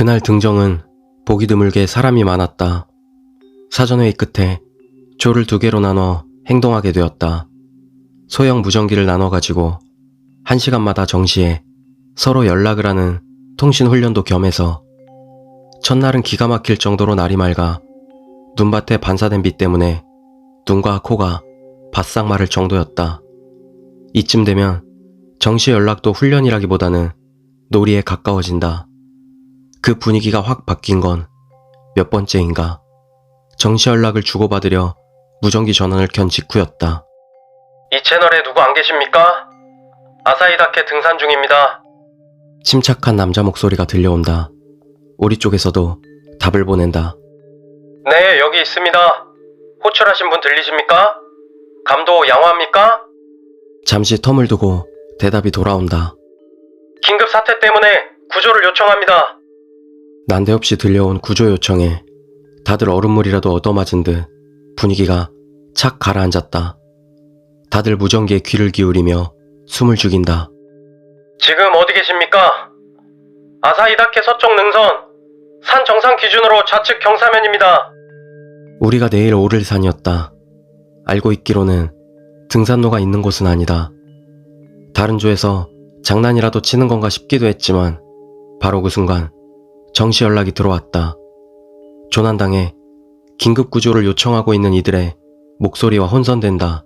그날 등정은 보기 드물게 사람이 많았다. 사전회의 끝에 조를 2개로 나눠 행동하게 되었다. 소형 무전기를 나눠가지고 1시간마다 정시에 서로 연락을 하는 통신훈련도 겸해서 첫날은 기가 막힐 정도로 날이 맑아 눈밭에 반사된 빛 때문에 눈과 코가 바싹 마를 정도였다. 이쯤 되면 정시 연락도 훈련이라기보다는 놀이에 가까워진다. 그 분위기가 확 바뀐 건 몇 번째인가. 정시 연락을 주고받으려 무전기 전원을 켠 직후였다. 이 채널에 누구 안 계십니까? 아사히다케 등산 중입니다. 침착한 남자 목소리가 들려온다. 우리 쪽에서도 답을 보낸다. 네, 여기 있습니다. 호출하신 분 들리십니까? 감도 양호합니까? 잠시 텀을 두고 대답이 돌아온다. 긴급 사태 때문에 구조를 요청합니다. 난데없이 들려온 구조 요청에 다들 얼음물이라도 얻어맞은 듯 분위기가 착 가라앉았다. 다들 무전기에 귀를 기울이며 숨을 죽인다. 지금 어디 계십니까? 아사히다케 서쪽 능선 산 정상 기준으로 좌측 경사면입니다. 우리가 내일 오를 산이었다. 알고 있기로는 등산로가 있는 곳은 아니다. 다른 조에서 장난이라도 치는 건가 싶기도 했지만 바로 그 순간 정시 연락이 들어왔다. 조난당에 긴급 구조를 요청하고 있는 이들의 목소리와 혼선된다.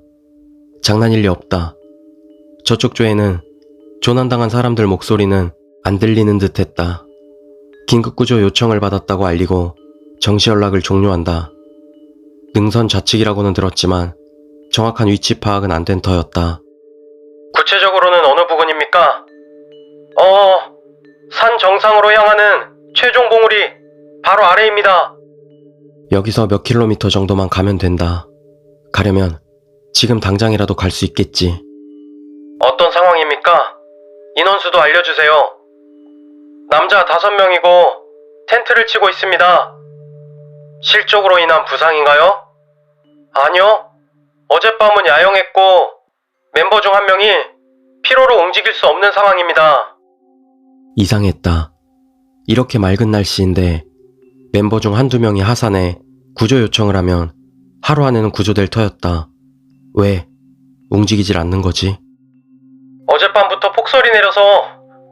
장난일 리 없다. 저쪽 조에는 조난당한 사람들 목소리는 안 들리는 듯 했다. 긴급 구조 요청을 받았다고 알리고 정시 연락을 종료한다. 능선 좌측이라고는 들었지만 정확한 위치 파악은 안 된 터였다. 구체적으로는 어느 부근입니까? 산 정상으로 향하는 최종 봉우리 바로 아래입니다. 여기서 몇 킬로미터 정도만 가면 된다. 가려면 지금 당장이라도 갈 수 있겠지. 어떤 상황입니까? 인원수도 알려주세요. 남자 5명이고 텐트를 치고 있습니다. 실족으로 인한 부상인가요? 아니요. 어젯밤은 야영했고 멤버 중 1명이 피로로 움직일 수 없는 상황입니다. 이상했다. 이렇게 맑은 날씨인데 멤버 중 1~2명이 하산해 구조 요청을 하면 하루 안에는 구조될 터였다. 왜 움직이질 않는 거지? 어젯밤부터 폭설이 내려서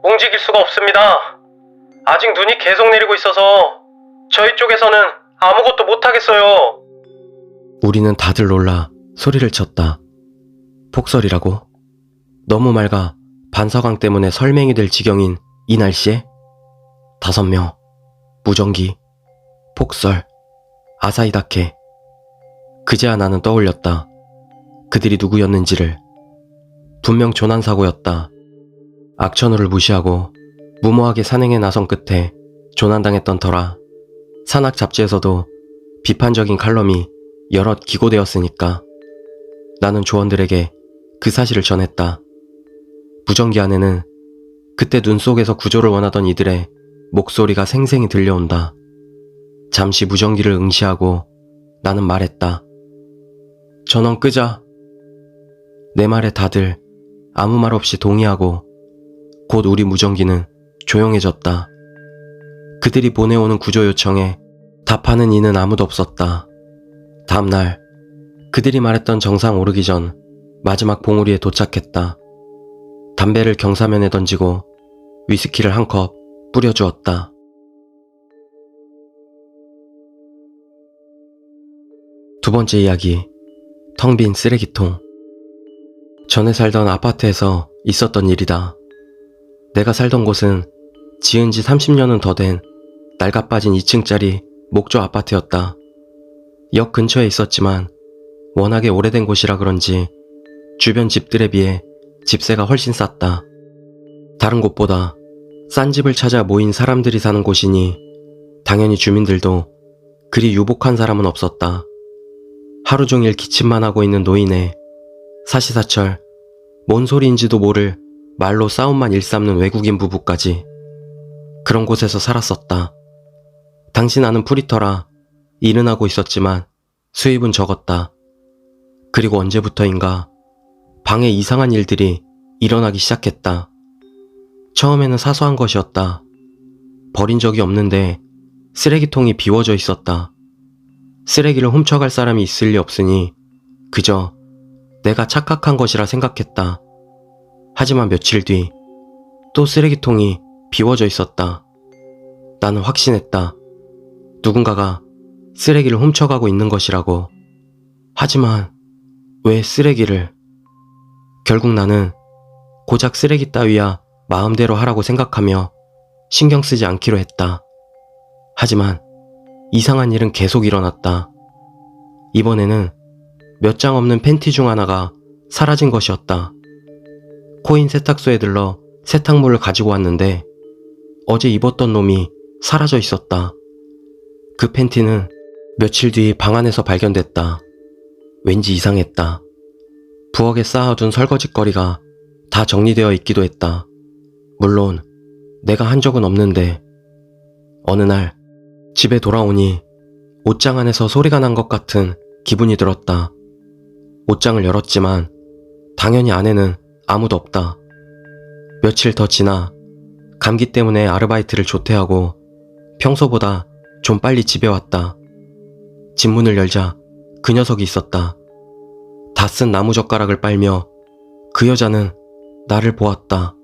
움직일 수가 없습니다. 아직 눈이 계속 내리고 있어서 저희 쪽에서는 아무것도 못하겠어요. 우리는 다들 놀라 소리를 쳤다. 폭설이라고? 너무 맑아 반사광 때문에 설맹이 될 지경인 이 날씨에? 5명, 무전기, 폭설, 아사히다케. 그제야 나는 떠올렸다. 그들이 누구였는지를. 분명 조난사고였다. 악천후를 무시하고 무모하게 산행에 나선 끝에 조난당했던 터라 산악 잡지에서도 비판적인 칼럼이 여럿 기고되었으니까 나는 조원들에게 그 사실을 전했다. 무전기 안에는 그때 눈 속에서 구조를 원하던 이들의 목소리가 생생히 들려온다. 잠시 무전기를 응시하고 나는 말했다. 전원 끄자. 내 말에 다들 아무 말 없이 동의하고 곧 우리 무전기는 조용해졌다. 그들이 보내오는 구조 요청에 답하는 이는 아무도 없었다. 다음날 그들이 말했던 정상 오르기 전 마지막 봉우리에 도착했다. 담배를 경사면에 던지고 위스키를 1컵 뿌려주었다. 두 번째 이야기, 텅 빈 쓰레기통. 전에 살던 아파트에서 있었던 일이다. 내가 살던 곳은 지은 지 30년은 더 된 낡아빠진 2층짜리 목조 아파트였다. 역 근처에 있었지만 워낙에 오래된 곳이라 그런지 주변 집들에 비해 집세가 훨씬 쌌다. 다른 곳보다 싼 집을 찾아 모인 사람들이 사는 곳이니 당연히 주민들도 그리 유복한 사람은 없었다. 하루 종일 기침만 하고 있는 노인에 사시사철 뭔 소리인지도 모를 말로 싸움만 일삼는 외국인 부부까지. 그런 곳에서 살았었다. 당시 나는 프리터라 일은 하고 있었지만 수입은 적었다. 그리고 언제부터인가 방에 이상한 일들이 일어나기 시작했다. 처음에는 사소한 것이었다. 버린 적이 없는데 쓰레기통이 비워져 있었다. 쓰레기를 훔쳐갈 사람이 있을 리 없으니 그저 내가 착각한 것이라 생각했다. 하지만 며칠 뒤 또 쓰레기통이 비워져 있었다. 나는 확신했다. 누군가가 쓰레기를 훔쳐가고 있는 것이라고. 하지만 왜 쓰레기를? 결국 나는 고작 쓰레기 따위야 마음대로 하라고 생각하며 신경 쓰지 않기로 했다. 하지만 이상한 일은 계속 일어났다. 이번에는 몇 장 없는 팬티 중 하나가 사라진 것이었다. 코인 세탁소에 들러 세탁물을 가지고 왔는데 어제 입었던 놈이 사라져 있었다. 그 팬티는 며칠 뒤 방 안에서 발견됐다. 왠지 이상했다. 부엌에 쌓아둔 설거지거리가 다 정리되어 있기도 했다. 물론 내가 한 적은 없는데 어느 날 집에 돌아오니 옷장 안에서 소리가 난 것 같은 기분이 들었다. 옷장을 열었지만 당연히 안에는 아무도 없다. 며칠 더 지나 감기 때문에 아르바이트를 조퇴하고 평소보다 좀 빨리 집에 왔다. 집 문을 열자 그 녀석이 있었다. 다 쓴 나무젓가락을 빨며 그 여자는 나를 보았다.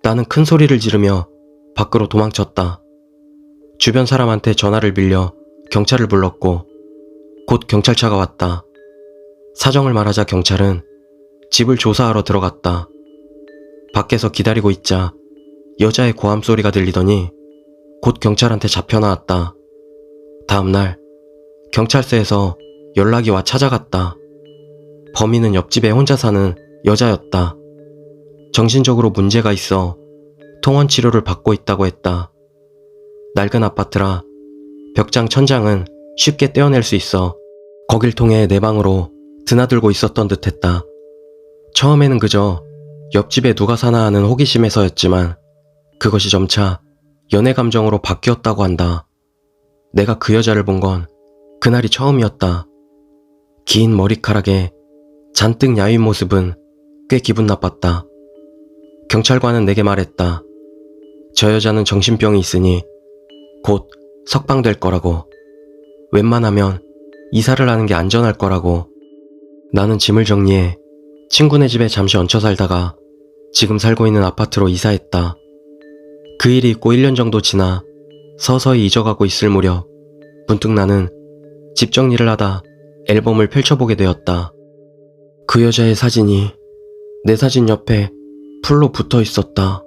나는 큰 소리를 지르며 밖으로 도망쳤다. 주변 사람한테 전화를 빌려 경찰을 불렀고 곧 경찰차가 왔다. 사정을 말하자 경찰은 집을 조사하러 들어갔다. 밖에서 기다리고 있자 여자의 고함 소리가 들리더니 곧 경찰한테 잡혀나왔다. 다음날 경찰서에서 연락이 와 찾아갔다. 범인은 옆집에 혼자 사는 여자였다. 정신적으로 문제가 있어 통원 치료를 받고 있다고 했다. 낡은 아파트라 벽장 천장은 쉽게 떼어낼 수 있어 거길 통해 내 방으로 드나들고 있었던 듯 했다. 처음에는 그저 옆집에 누가 사나 하는 호기심에서였지만 그것이 점차 연애 감정으로 바뀌었다고 한다. 내가 그 여자를 본 건 그날이 처음이었다. 긴 머리카락에 잔뜩 야윈 모습은 꽤 기분 나빴다. 경찰관은 내게 말했다. 저 여자는 정신병이 있으니 곧 석방될 거라고. 웬만하면 이사를 하는 게 안전할 거라고. 나는 짐을 정리해 친구네 집에 잠시 얹혀 살다가 지금 살고 있는 아파트로 이사했다. 그 일이 있고 1년 정도 지나 서서히 잊어가고 있을 무렵 문득 나는 집 정리를 하다 앨범을 펼쳐보게 되었다. 그 여자의 사진이 내 사진 옆에 풀로 붙어 있었다.